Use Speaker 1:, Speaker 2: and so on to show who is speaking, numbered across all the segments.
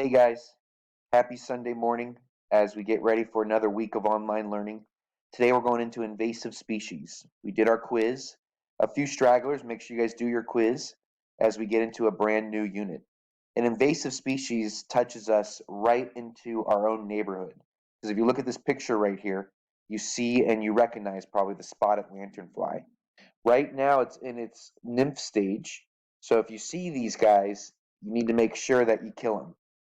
Speaker 1: Hey guys, happy Sunday morning as we get ready for another week of online learning. Today we're going into invasive species. We did our quiz. A few stragglers, make sure you guys do your quiz as we get into a brand new unit. An invasive species touches us right into our own neighborhood. Because if you look at this picture right here, you see and you recognize probably the spotted lanternfly. Right now it's in its nymph stage. So if you see these guys, you need to make sure that you kill them.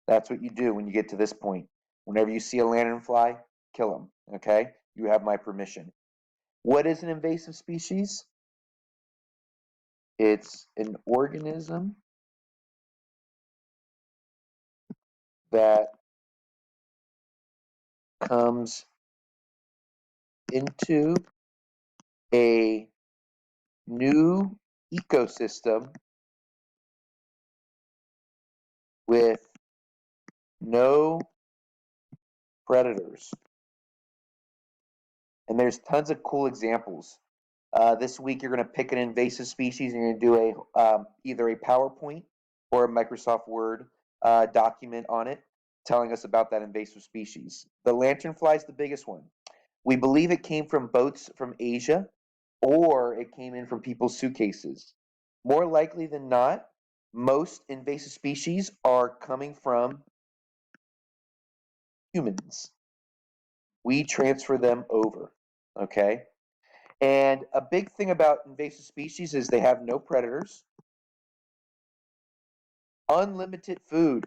Speaker 1: That's what you do when you get to this point. Whenever you see a lanternfly, kill them. Okay? You have my permission. What is an invasive species? It's an organism that comes into a new ecosystem with no predators. And there's tons of cool examples. This week you're going to pick an invasive species and you're going to do either a PowerPoint or a Microsoft Word document on it telling us about that invasive species. The lanternfly is the biggest one. We believe it came from boats from Asia or it came in from people's suitcases. More likely than not, most invasive species are coming from humans. We transfer them over, okay? And a big thing about invasive species is they have no predators, unlimited food.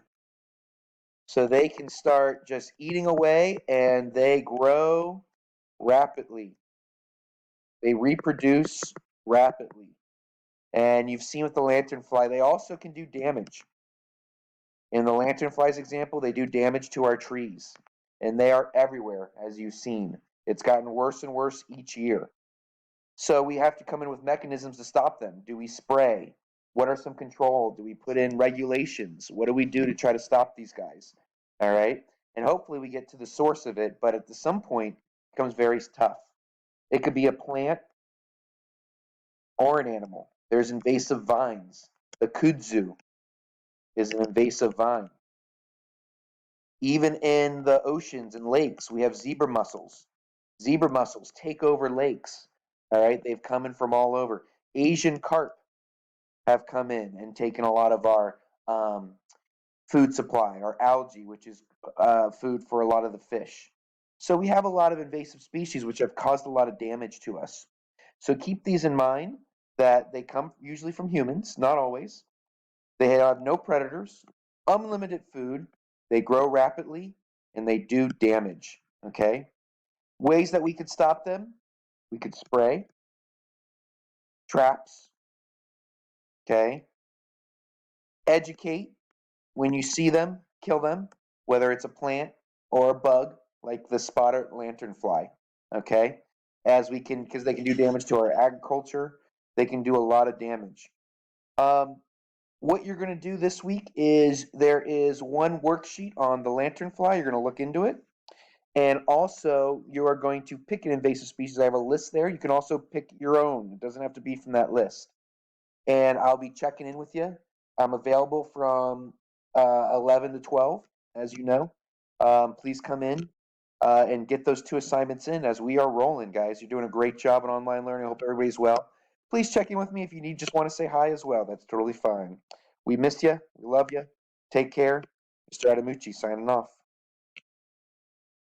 Speaker 1: So they can start just eating away and they grow rapidly. They reproduce rapidly. And you've seen with the lanternfly, they also can do damage. In the lanternfly's example, they do damage to our trees. And they are everywhere, as you've seen. It's gotten worse and worse each year. So we have to come in with mechanisms to stop them. Do we spray? What are some control? Do we put in regulations? What do we do to try to stop these guys? All right. And hopefully we get to the source of it, but at some point it becomes very tough. It could be a plant or an animal. There's invasive vines. The kudzu is an invasive vine. Even in the oceans and lakes, we have zebra mussels. Zebra mussels take over lakes. All right. They've come in from all over. Asian carp have come in and taken a lot of our food supply, our algae, which is food for a lot of the fish. So we have a lot of invasive species which have caused a lot of damage to us. So keep these in mind that they come usually from humans, not always. They have no predators, unlimited food, they grow rapidly, and they do damage. Okay? Ways that we could stop them: we could spray, traps, okay? Educate. When you see them, kill them, whether it's a plant or a bug, like the spotted lanternfly, okay? As we can, because they can do damage to our agriculture, they can do a lot of damage. What you're going to do this week is there is one worksheet on the lanternfly. You're going to look into it. And also, you are going to pick an invasive species. I have a list there. You can also pick your own. It doesn't have to be from that list. And I'll be checking in with you. I'm available from 11 to 12, as you know. Please come in and get those 2 assignments in as we are rolling, guys. You're doing a great job in online learning. I hope everybody's well. Please check in with me if you need, just want to say hi as well. That's totally fine. We miss you. We love you. Take care. Mr. Adamucci signing off.